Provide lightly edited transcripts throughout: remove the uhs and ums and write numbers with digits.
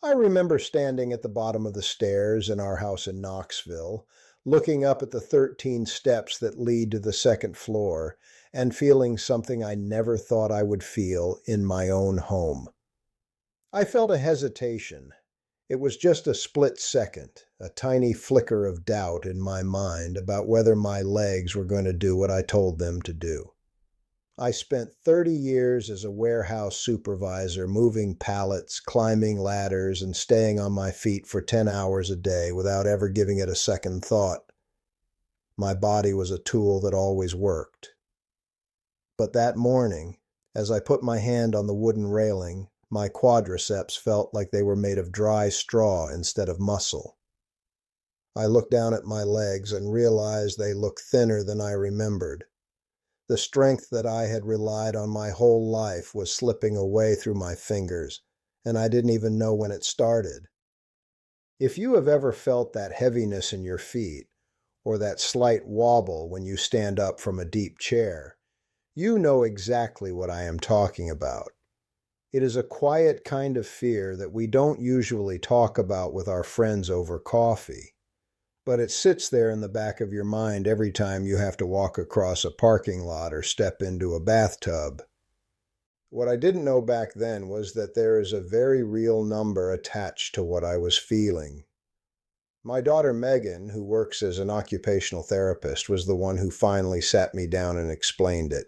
I remember standing at the bottom of the stairs in our house in Knoxville, looking up at the 13 steps that lead to the second floor, and feeling something I never thought I would feel in my own home. I felt a hesitation. It was just a split second, a tiny flicker of doubt in my mind about whether my legs were going to do what I told them to do. I spent 30 years as a warehouse supervisor, moving pallets, climbing ladders, and staying on my feet for 10 hours a day without ever giving it a second thought. My body was a tool that always worked. But that morning, as I put my hand on the wooden railing, my quadriceps felt like they were made of dry straw instead of muscle. I looked down at my legs and realized they looked thinner than I remembered. The strength that I had relied on my whole life was slipping away through my fingers, and I didn't even know when it started. If you have ever felt that heaviness in your feet, or that slight wobble when you stand up from a deep chair, you know exactly what I am talking about. It is a quiet kind of fear that we don't usually talk about with our friends over coffee. But it sits there in the back of your mind every time you have to walk across a parking lot or step into a bathtub. What I didn't know back then was that there is a very real number attached to what I was feeling. My daughter Megan, who works as an occupational therapist, was the one who finally sat me down and explained it.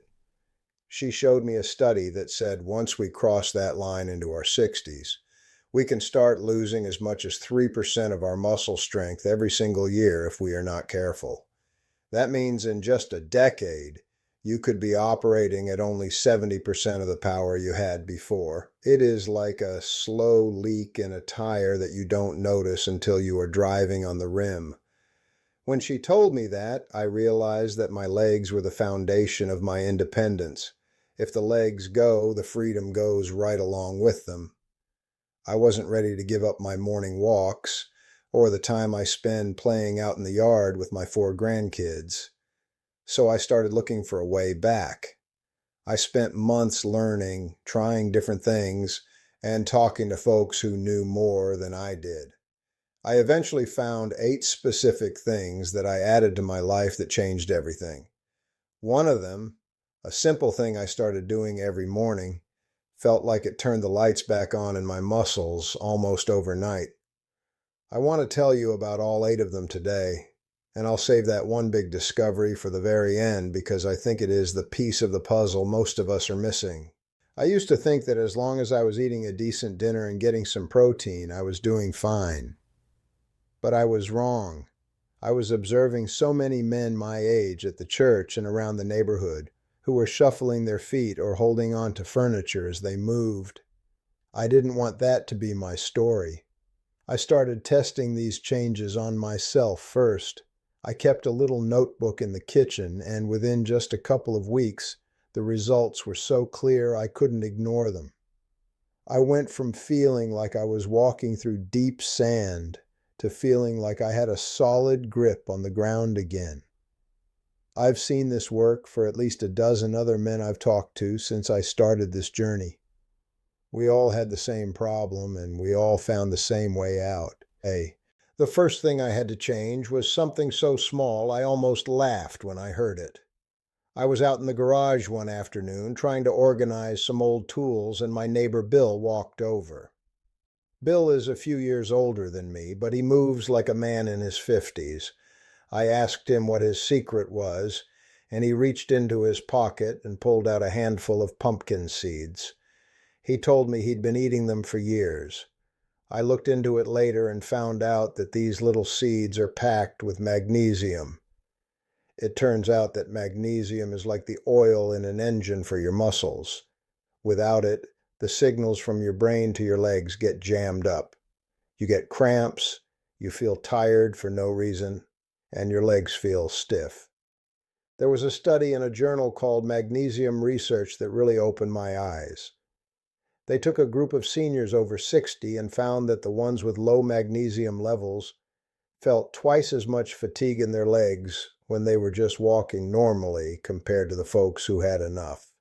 She showed me a study that said once we cross that line into our 60s, we can start losing as much as 3% of our muscle strength every single year if we are not careful. That means in just a decade, you could be operating at only 70% of the power you had before. It is like a slow leak in a tire that you don't notice until you are driving on the rim. When she told me that, I realized that my legs were the foundation of my independence. If the legs go, the freedom goes right along with them. I wasn't ready to give up my morning walks or the time I spend playing out in the yard with my 4 grandkids. So I started looking for a way back. I spent months learning, trying different things, and talking to folks who knew more than I did. I eventually found 8 specific things that I added to my life that changed everything. One of them, a simple thing I started doing every morning, felt like it turned the lights back on in my muscles almost overnight. I want to tell you about all 8 of them today, and I'll save that one big discovery for the very end because I think it is the piece of the puzzle most of us are missing. I used to think that as long as I was eating a decent dinner and getting some protein, I was doing fine. But I was wrong. I was observing so many men my age at the church and around the neighborhood who were shuffling their feet or holding on to furniture as they moved. I didn't want that to be my story. I started testing these changes on myself first. I kept a little notebook in the kitchen, and within just a couple of weeks, the results were so clear I couldn't ignore them. I went from feeling like I was walking through deep sand to feeling like I had a solid grip on the ground again. I've seen this work for at least a dozen other men I've talked to since I started this journey. We all had the same problem, and we all found the same way out. The first thing I had to change was something so small I almost laughed when I heard it. I was out in the garage one afternoon trying to organize some old tools, and my neighbor Bill walked over. Bill is a few years older than me, but he moves like a man in his 50s. I asked him what his secret was, and he reached into his pocket and pulled out a handful of pumpkin seeds. He told me he'd been eating them for years. I looked into it later and found out that these little seeds are packed with magnesium. It turns out that magnesium is like the oil in an engine for your muscles. Without it, the signals from your brain to your legs get jammed up. You get cramps, you feel tired for no reason, and your legs feel stiff. There was a study in a journal called Magnesium Research that really opened my eyes. They took a group of seniors over 60 and found that the ones with low magnesium levels felt twice as much fatigue in their legs when they were just walking normally compared to the folks who had enough.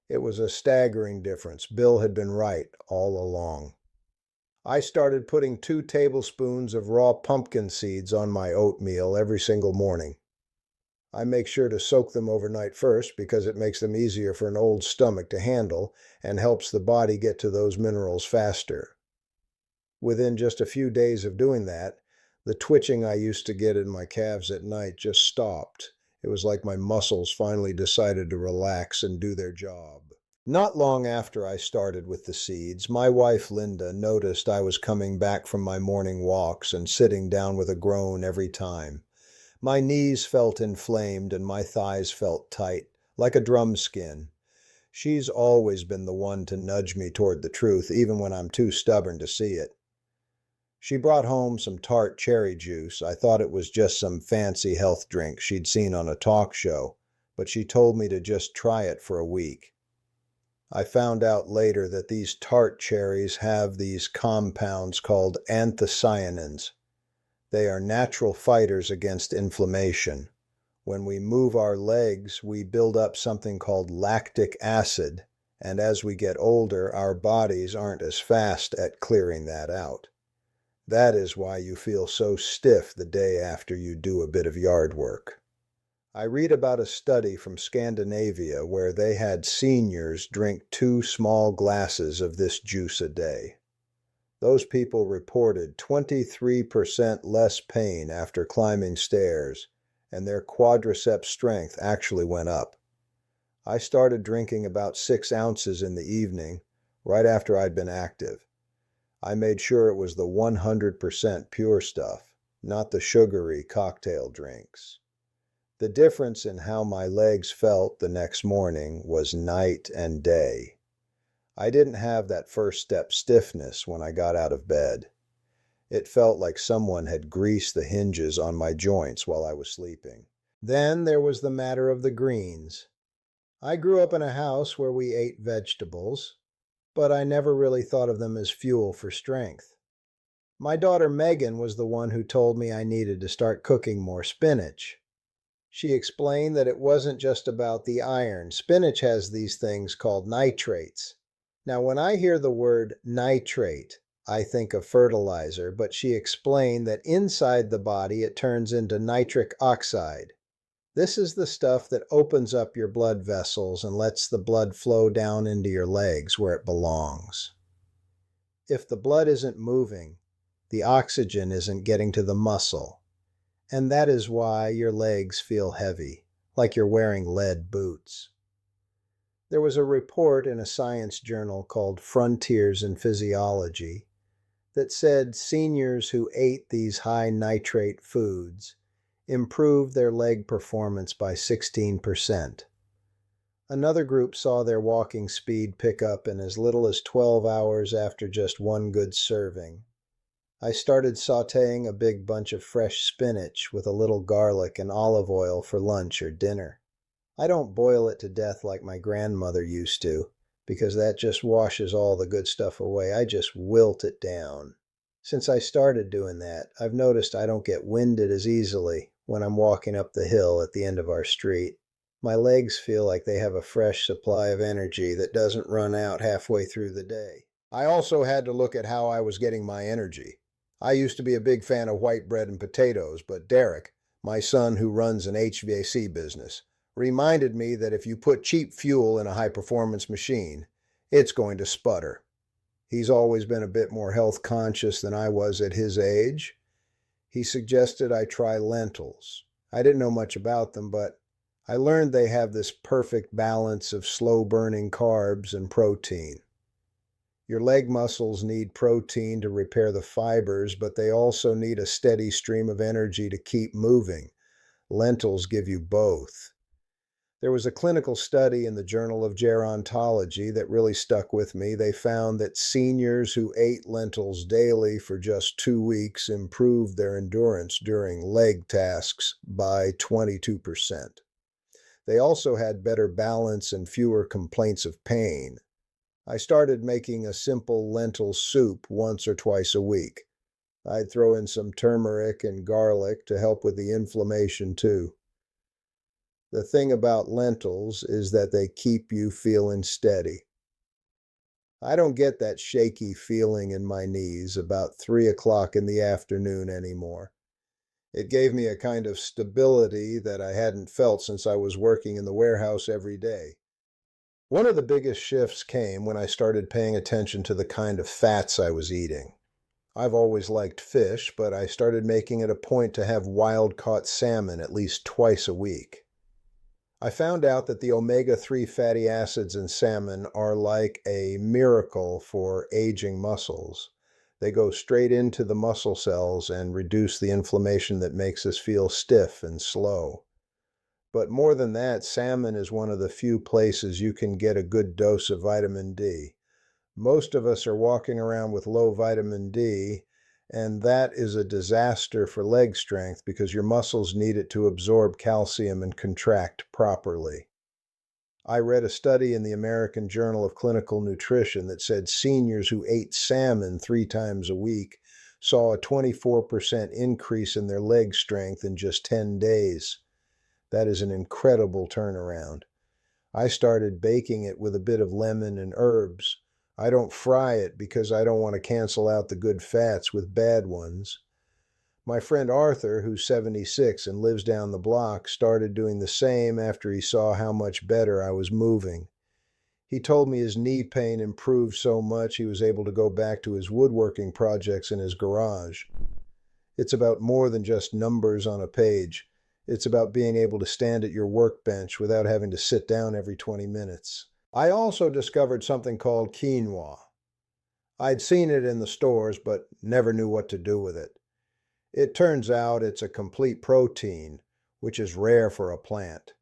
It was a staggering difference. Bill had been right all along. I started putting 2 tablespoons of raw pumpkin seeds on my oatmeal every single morning. I make sure to soak them overnight first because it makes them easier for an old stomach to handle and helps the body get to those minerals faster. Within just a few days of doing that, the twitching I used to get in my calves at night just stopped. It was like my muscles finally decided to relax and do their job. Not long after I started with the seeds, my wife Linda noticed I was coming back from my morning walks and sitting down with a groan every time. My knees felt inflamed and my thighs felt tight, like a drum skin. She's always been the one to nudge me toward the truth, even when I'm too stubborn to see it. She brought home some tart cherry juice. I thought it was just some fancy health drink she'd seen on a talk show, but she told me to just try it for a week. I found out later that these tart cherries have these compounds called anthocyanins. They are natural fighters against inflammation. When we move our legs, we build up something called lactic acid, and as we get older, our bodies aren't as fast at clearing that out. That is why you feel so stiff the day after you do a bit of yard work. I read about a study from Scandinavia where they had seniors drink 2 small glasses of this juice a day. Those people reported 23% less pain after climbing stairs, and their quadriceps strength actually went up. I started drinking about 6 ounces in the evening, right after I'd been active. I made sure it was the 100% pure stuff, not the sugary cocktail drinks. The difference in how my legs felt the next morning was night and day. I didn't have that first step stiffness when I got out of bed. It felt like someone had greased the hinges on my joints while I was sleeping. Then there was the matter of the greens. I grew up in a house where we ate vegetables, but I never really thought of them as fuel for strength. My daughter Megan was the one who told me I needed to start cooking more spinach. She explained that it wasn't just about the iron. Spinach has these things called nitrates. Now, when I hear the word nitrate, I think of fertilizer, but she explained that inside the body it turns into nitric oxide. This is the stuff that opens up your blood vessels and lets the blood flow down into your legs where it belongs. If the blood isn't moving, the oxygen isn't getting to the muscle, and that is why your legs feel heavy, like you're wearing lead boots. There was a report in a science journal called Frontiers in Physiology that said seniors who ate these high nitrate foods improved their leg performance by 16%. Another group saw their walking speed pick up in as little as 12 hours after just one good serving. I started sautéing a big bunch of fresh spinach with a little garlic and olive oil for lunch or dinner. I don't boil it to death like my grandmother used to, because that just washes all the good stuff away. I just wilt it down. Since I started doing that, I've noticed I don't get winded as easily when I'm walking up the hill at the end of our street. My legs feel like they have a fresh supply of energy that doesn't run out halfway through the day. I also had to look at how I was getting my energy. I used to be a big fan of white bread and potatoes, but Derek, my son who runs an HVAC business, reminded me that if you put cheap fuel in a high-performance machine, it's going to sputter. He's always been a bit more health conscious than I was at his age. He suggested I try lentils. I didn't know much about them, but I learned they have this perfect balance of slow-burning carbs and protein. Your leg muscles need protein to repair the fibers, but they also need a steady stream of energy to keep moving. Lentils give you both. There was a clinical study in the Journal of Gerontology that really stuck with me. They found that seniors who ate lentils daily for just 2 weeks improved their endurance during leg tasks by 22%. They also had better balance and fewer complaints of pain. I started making a simple lentil soup once or twice a week. I'd throw in some turmeric and garlic to help with the inflammation too. The thing about lentils is that they keep you feeling steady. I don't get that shaky feeling in my knees about 3 o'clock in the afternoon anymore. It gave me a kind of stability that I hadn't felt since I was working in the warehouse every day. One of the biggest shifts came when I started paying attention to the kind of fats I was eating. I've always liked fish, but I started making it a point to have wild-caught salmon at least twice a week. I found out that the omega-3 fatty acids in salmon are like a miracle for aging muscles. They go straight into the muscle cells and reduce the inflammation that makes us feel stiff and slow. But more than that, salmon is one of the few places you can get a good dose of vitamin D. Most of us are walking around with low vitamin D, and that is a disaster for leg strength because your muscles need it to absorb calcium and contract properly. I read a study in the American Journal of Clinical Nutrition that said seniors who ate salmon 3 times a week saw a 24% increase in their leg strength in just 10 days. That is an incredible turnaround. I started baking it with a bit of lemon and herbs. I don't fry it because I don't want to cancel out the good fats with bad ones. My friend Arthur, who's 76 and lives down the block, started doing the same after he saw how much better I was moving. He told me his knee pain improved so much he was able to go back to his woodworking projects in his garage. It's about more than just numbers on a page. It's about being able to stand at your workbench without having to sit down every 20 minutes. I also discovered something called quinoa. I'd seen it in the stores, but never knew what to do with it. It turns out it's a complete protein, which is rare for a plant.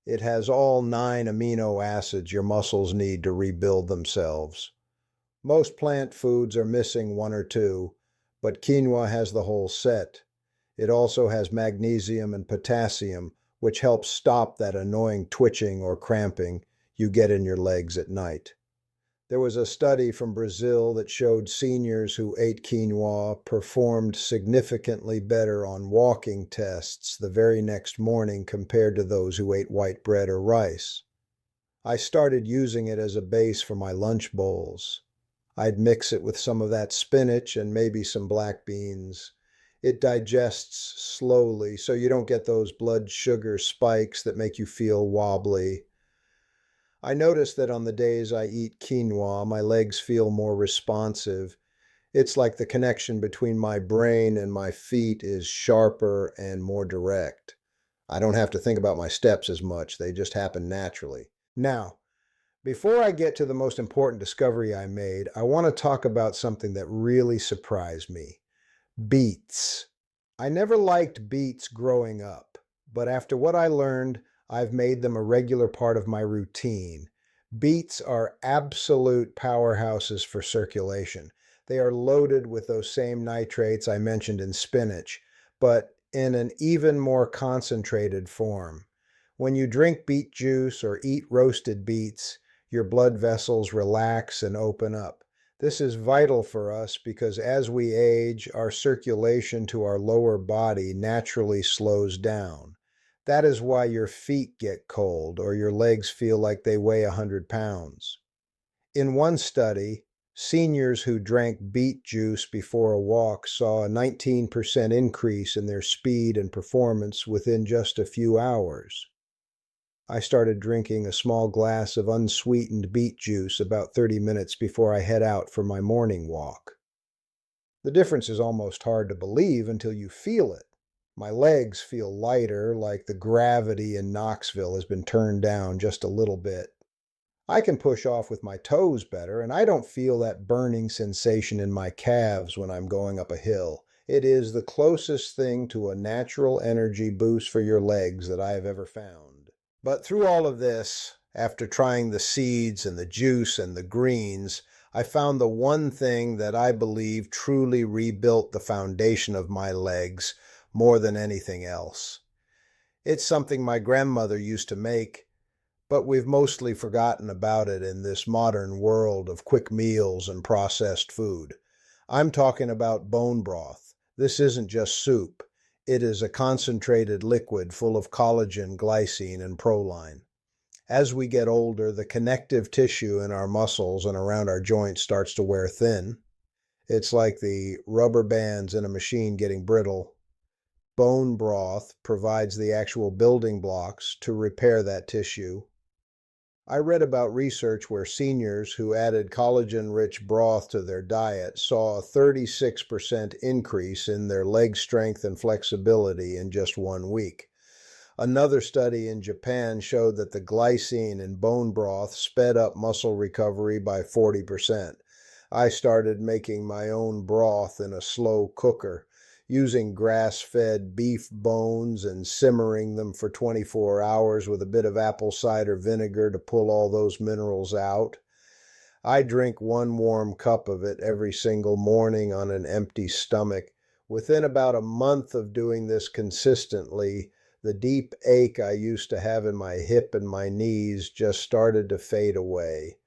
It has all 9 amino acids your muscles need to rebuild themselves. Most plant foods are missing 1 or 2, but quinoa has the whole set. It also has magnesium and potassium, which helps stop that annoying twitching or cramping you get in your legs at night. There was a study from Brazil that showed seniors who ate quinoa performed significantly better on walking tests the very next morning compared to those who ate white bread or rice. I started using it as a base for my lunch bowls. I'd mix it with some of that spinach and maybe some black beans. It digests slowly, so you don't get those blood sugar spikes that make you feel wobbly. I notice that on the days I eat quinoa, my legs feel more responsive. It's like the connection between my brain and my feet is sharper and more direct. I don't have to think about my steps as much, they just happen naturally. Now, before I get to the most important discovery I made, I want to talk about something that really surprised me. Beets. I never liked beets growing up, but after what I learned, I've made them a regular part of my routine. Beets are absolute powerhouses for circulation. They are loaded with those same nitrates I mentioned in spinach, but in an even more concentrated form. When you drink beet juice or eat roasted beets, your blood vessels relax and open up. This is vital for us because as we age, our circulation to our lower body naturally slows down. That is why your feet get cold or your legs feel like they weigh 100 pounds. In one study, seniors who drank beet juice before a walk saw a 19% increase in their speed and performance within just a few hours. I started drinking a small glass of unsweetened beet juice about 30 minutes before I head out for my morning walk. The difference is almost hard to believe until you feel it. My legs feel lighter, like the gravity in Knoxville has been turned down just a little bit. I can push off with my toes better, and I don't feel that burning sensation in my calves when I'm going up a hill. It is the closest thing to a natural energy boost for your legs that I have ever found. But through all of this, after trying the seeds and the juice and the greens, I found the one thing that I believe truly rebuilt the foundation of my legs more than anything else. It's something my grandmother used to make, but we've mostly forgotten about it in this modern world of quick meals and processed food. I'm talking about bone broth. This isn't just soup. It is a concentrated liquid full of collagen, glycine, and proline. As we get older, the connective tissue in our muscles and around our joints starts to wear thin. It's like the rubber bands in a machine getting brittle. Bone broth provides the actual building blocks to repair that tissue. I read about research where seniors who added collagen-rich broth to their diet saw a 36% increase in their leg strength and flexibility in just 1 week. Another study in Japan showed that the glycine in bone broth sped up muscle recovery by 40%. I started making my own broth in a slow cooker, using grass-fed beef bones and simmering them for 24 hours with a bit of apple cider vinegar to pull all those minerals out. I drink 1 warm cup of it every single morning on an empty stomach. Within about a month of doing this consistently, the deep ache I used to have in my hip and my knees just started to fade away.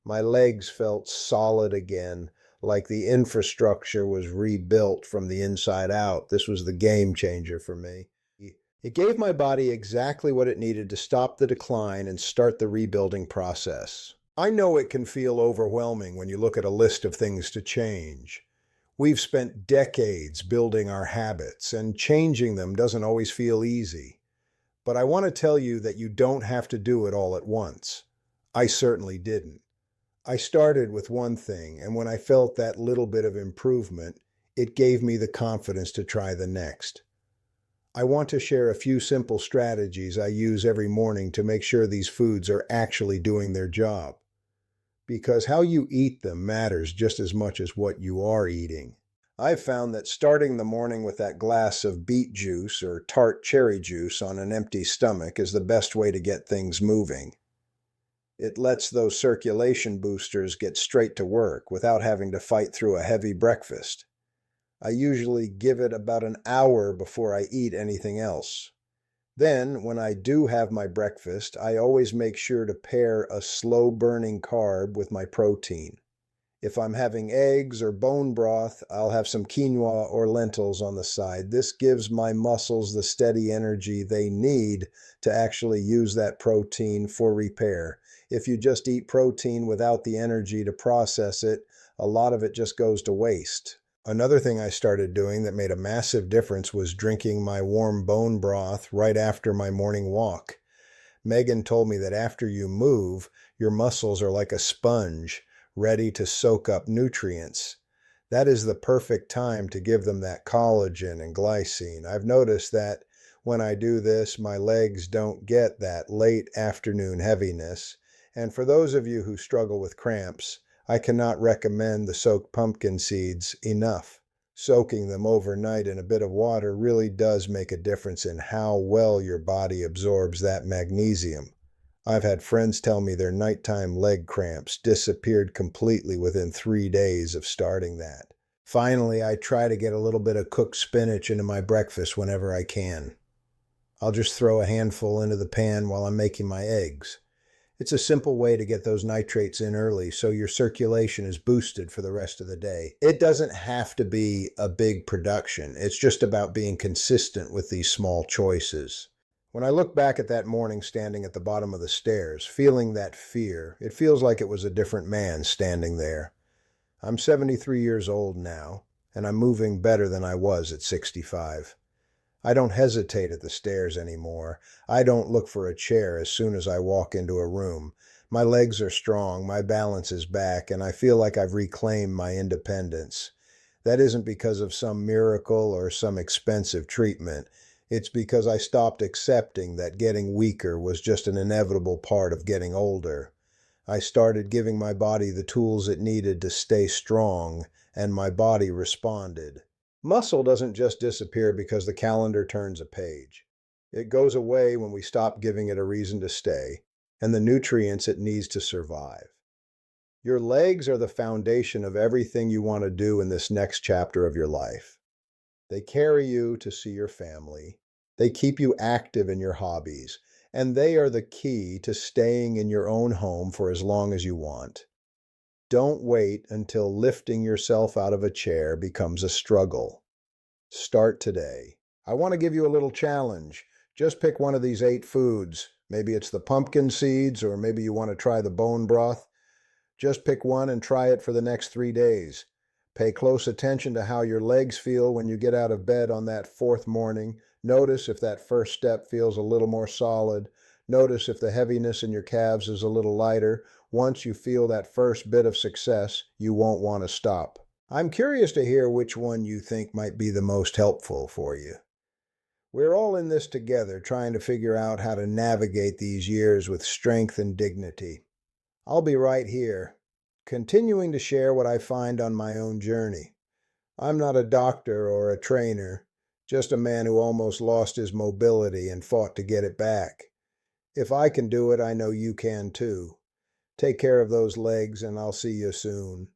My legs felt solid again, like the infrastructure was rebuilt from the inside out. This was the game changer for me. It gave my body exactly what it needed to stop the decline and start the rebuilding process. I know it can feel overwhelming when you look at a list of things to change. We've spent decades building our habits, and changing them doesn't always feel easy. But I want to tell you that you don't have to do it all at once. I certainly didn't. I started with one thing, and when I felt that little bit of improvement, it gave me the confidence to try the next. I want to share a few simple strategies I use every morning to make sure these foods are actually doing their job. Because how you eat them matters just as much as what you are eating. I've found that starting the morning with that glass of beet juice or tart cherry juice on an empty stomach is the best way to get things moving. It lets those circulation boosters get straight to work without having to fight through a heavy breakfast. I usually give it about an hour before I eat anything else. Then, when I do have my breakfast, I always make sure to pair a slow-burning carb with my protein. If I'm having eggs or bone broth, I'll have some quinoa or lentils on the side. This gives my muscles the steady energy they need to actually use that protein for repair. If you just eat protein without the energy to process it, a lot of it just goes to waste. Another thing I started doing that made a massive difference was drinking my warm bone broth right after my morning walk. Megan told me that after you move, your muscles are like a sponge, ready to soak up nutrients. That is the perfect time to give them that collagen and glycine. I've noticed that when I do this, my legs don't get that late afternoon heaviness. And for those of you who struggle with cramps, I cannot recommend the soaked pumpkin seeds enough. Soaking them overnight in a bit of water really does make a difference in how well your body absorbs that magnesium. I've had friends tell me their nighttime leg cramps disappeared completely within 3 days of starting that. Finally, I try to get a little bit of cooked spinach into my breakfast whenever I can. I'll just throw a handful into the pan while I'm making my eggs. It's a simple way to get those nitrates in early so your circulation is boosted for the rest of the day. It doesn't have to be a big production. It's just about being consistent with these small choices. When I look back at that morning standing at the bottom of the stairs, feeling that fear, it feels like it was a different man standing there. I'm 73 years old now, and I'm moving better than I was at 65. I don't hesitate at the stairs anymore. I don't look for a chair as soon as I walk into a room. My legs are strong, my balance is back, and I feel like I've reclaimed my independence. That isn't because of some miracle or some expensive treatment. It's because I stopped accepting that getting weaker was just an inevitable part of getting older. I started giving my body the tools it needed to stay strong, and my body responded. Muscle doesn't just disappear because the calendar turns a page. It goes away when we stop giving it a reason to stay and the nutrients it needs to survive. Your legs are the foundation of everything you want to do in this next chapter of your life. They carry you to see your family. They keep you active in your hobbies, and they are the key to staying in your own home for as long as you want. Don't wait until lifting yourself out of a chair becomes a struggle. Start today. I want to give you a little challenge. Just pick one of these 8 foods. Maybe it's the pumpkin seeds, or maybe you want to try the bone broth. Just pick one and try it for the next 3 days. Pay close attention to how your legs feel when you get out of bed on that fourth morning. Notice if that first step feels a little more solid. Notice if the heaviness in your calves is a little lighter. Once you feel that first bit of success, you won't want to stop. I'm curious to hear which one you think might be the most helpful for you. We're all in this together, trying to figure out how to navigate these years with strength and dignity. I'll be right here, continuing to share what I find on my own journey. I'm not a doctor or a trainer, just a man who almost lost his mobility and fought to get it back. If I can do it, I know you can too. Take care of those legs, and I'll see you soon.